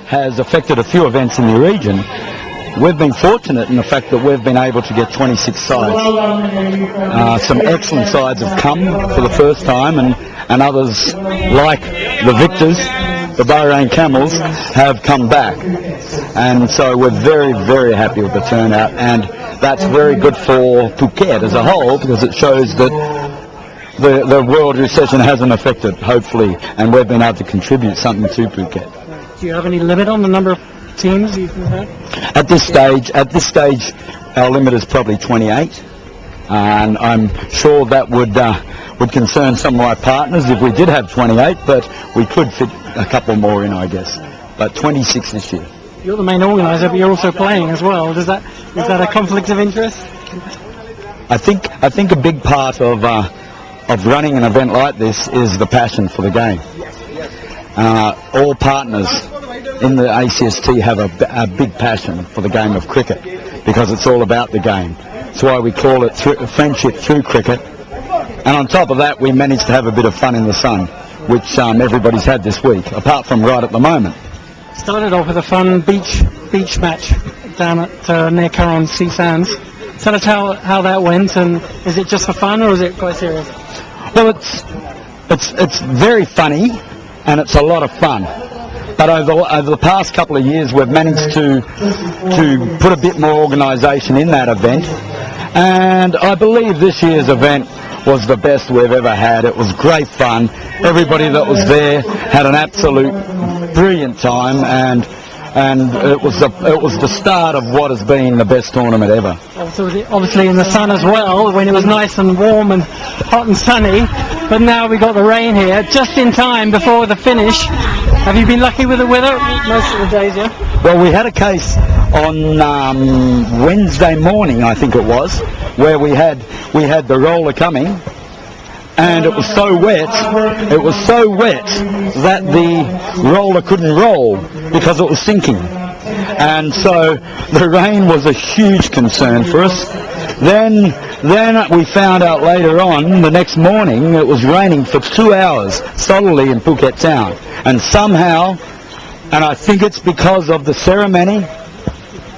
has affected a few events in the region. We've been fortunate in the fact that we've been able to get 26 sides. Some excellent sides have come for the first time, and others, like the victors, the Bahrain Camels, have come back. And so we're very, very happy with the turnout, and that's very good for Phuket as a whole, because it shows that the world recession hasn't affected, hopefully, and we've been able to contribute something to Phuket. Do you have any limit on the number of teams you can have? At this stage, our limit is probably 28, and I'm sure that would concern some of my partners if we did have 28, but we could fit a couple more in, I guess. But 26 this year. You're the main organiser, but you're also playing as well. Is that a conflict of interest? I think a big part of running an event like this is the passion for the game. All partners in the ACST have a big passion for the game of cricket, because it's all about the game. That's why we call it friendship through cricket. And on top of that, we managed to have a bit of fun in the sun, which everybody's had this week, apart from right at the moment. Started off with a fun beach match down at near Karon Stadium. Tell us how that went, and is it just for fun or is it quite serious? Well, it's very funny, and it's a lot of fun. But over the past couple of years, we've managed to put a bit more organisation in that event, and I believe this year's event was the best we've ever had. It was great fun. Everybody that was there had an absolute brilliant time, and it was the start of what has been the best tournament ever. Obviously in the sun as well, when it was nice and warm and hot and sunny, but now we got the rain here just in time before the finish. Have you been lucky with the weather most of the days? Yeah. Well, we had a case on Wednesday morning, I think it was, where we had the roller coming, and it was so wet that the roller couldn't roll because it was sinking. And so the rain was a huge concern for us. Then we found out later on, the next morning, it was raining for 2 hours solidly in Phuket town. And somehow, and I think it's because of the ceremony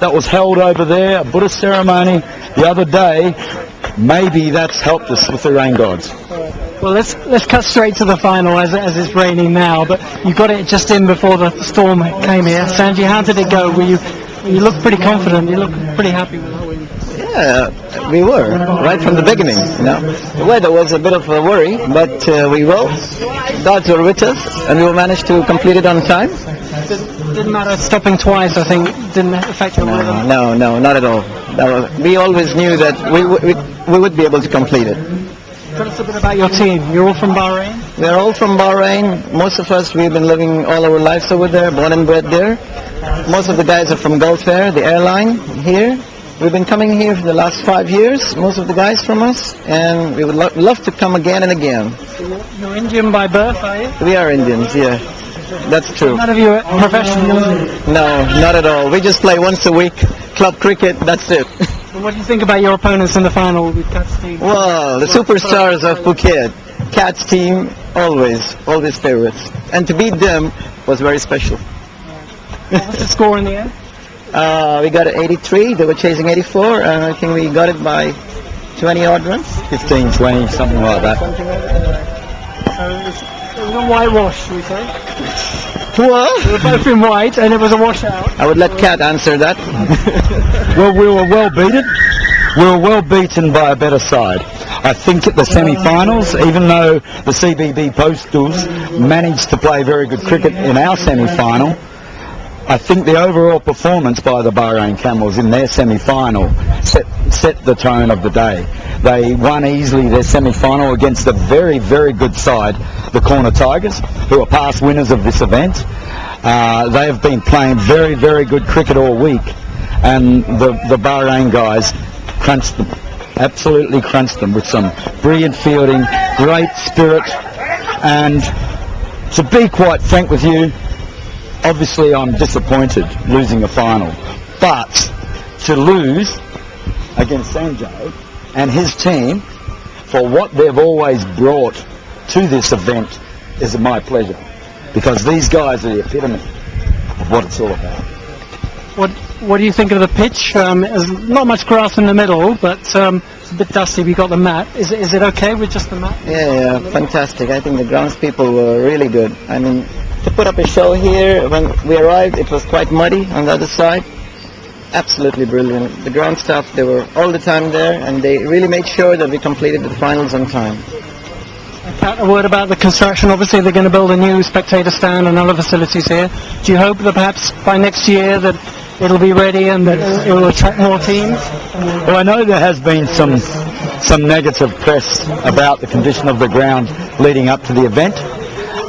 that was held over there, a Buddhist ceremony the other day, maybe that's helped us with the rain gods. Well, let's cut straight to the final as it's raining now, but you got it just in before the storm came here. Sanjay, how did it go? You look pretty confident, you look pretty happy with the win. Yeah, we were, right from the beginning. The weather was a bit of a worry, but we will. Gods were with us, and we will manage to complete it on time. Didn't matter stopping twice, I think, didn't affect your weather? No, not at all. We always knew that we would be able to complete it. Tell us a bit about your team. You're all from Bahrain? We're all from Bahrain. Most of us, we've been living all our lives over there, born and bred there. Most of the guys are from Gulf Air, the airline here. We've been coming here for the last 5 years, most of the guys from us, and we would love to come again and again. So you're Indian by birth, are you? We are Indians, yeah. That's true. None of you are professionals? No, not at all. We just play once a week, club cricket, that's it. Well, what do you think about your opponents in the final with Cat's team? Well, the superstars of Phuket. Cat's team, always favorites. And to beat them was very special. What was the score in the end? We got 83, they were chasing 84, and I think we got it by 20 odd runs. 15, 20, something like that. So it was a whitewash, we say? What? We were both in white, and it was a washout. I would let Cat answer that. Well, we were well beaten. We were well beaten by a better side. I think at the semi-finals, even though the CBB Postals managed to play very good cricket in our semi-final, I think the overall performance by the Bahrain Camels in their semi-final set the tone of the day. They won easily their semi-final against a very, very good side, the Corner Tigers, who are past winners of this event. They have been playing very, very good cricket all week, and the Bahrain guys crunched them, absolutely crunched them with some brilliant fielding, great spirit, and to be quite frank with you, obviously I'm disappointed losing a final, but to lose against Sanjay and his team for what they've always brought to this event is my pleasure, because these guys are the epitome what it's all about. What do you think of the pitch? There's not much grass in the middle, but it's a bit dusty. We got the mat. Is it okay with just the mat? Yeah, fantastic. I think the grounds people were really good. I mean, to put up a show here, when we arrived, it was quite muddy on the other side. Absolutely brilliant. The ground staff, they were all the time there, and they really made sure that we completed the finals on time. A word about the construction. Obviously, they're going to build a new spectator stand and other facilities here. Do you hope that perhaps by next year that it'll be ready and that it will attract more teams? Well, I know there has been some negative press about the condition of the ground leading up to the event.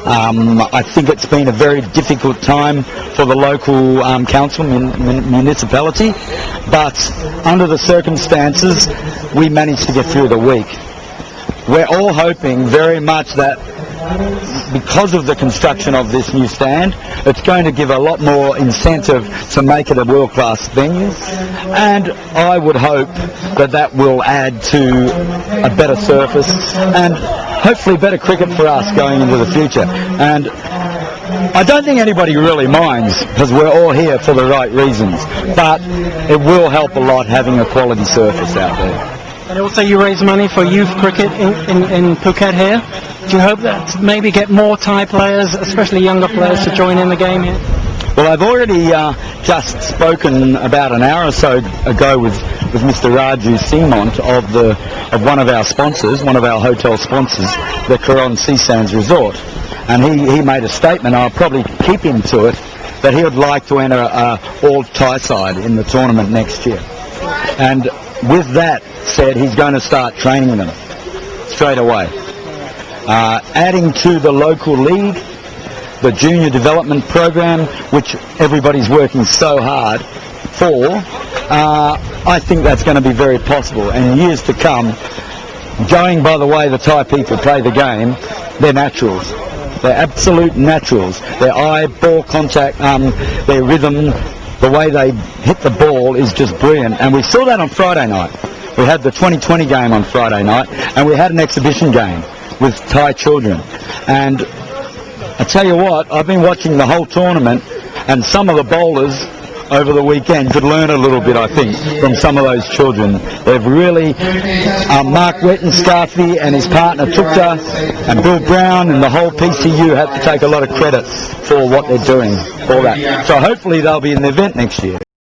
I think it's been a very difficult time for the local council, municipality, but under the circumstances, we managed to get through the week. We're all hoping very much that because of the construction of this new stand, it's going to give a lot more incentive to make it a world-class venue, and I would hope that that will add to a better surface and hopefully better cricket for us going into the future. And I don't think anybody really minds because we're all here for the right reasons, but it will help a lot having a quality surface out there. And also you raise money for youth cricket in Phuket here. Do you hope that maybe get more Thai players, especially younger players, to join in the game here? Well, I've already just spoken about an hour or so ago with Mr. Raju Simont of one of our sponsors, one of our hotel sponsors, the Karon Stadium Resort. And he made a statement, I'll probably keep him to it, that he would like to enter all Thai side in the tournament next year. And with that said, he's going to start training them straight away. Adding to the local league, the junior development program, which everybody's working so hard for, I think that's going to be very possible. And in years to come, going by the way the Thai people play the game, they're naturals. They're absolute naturals. Their eye, ball contact, their rhythm, the way they hit the ball is just brilliant. And we saw that on Friday night. We had the 2020 game on Friday night, and we had an exhibition game with Thai children. And I tell you what, I've been watching the whole tournament, and some of the bowlers over the weekend could learn a little bit, I think, from some of those children. They've really, Mark Wettenscarthy and his partner Tukta and Bill Brown and the whole PCU have to take a lot of credit for what they're doing, all that. So hopefully they'll be in the event next year.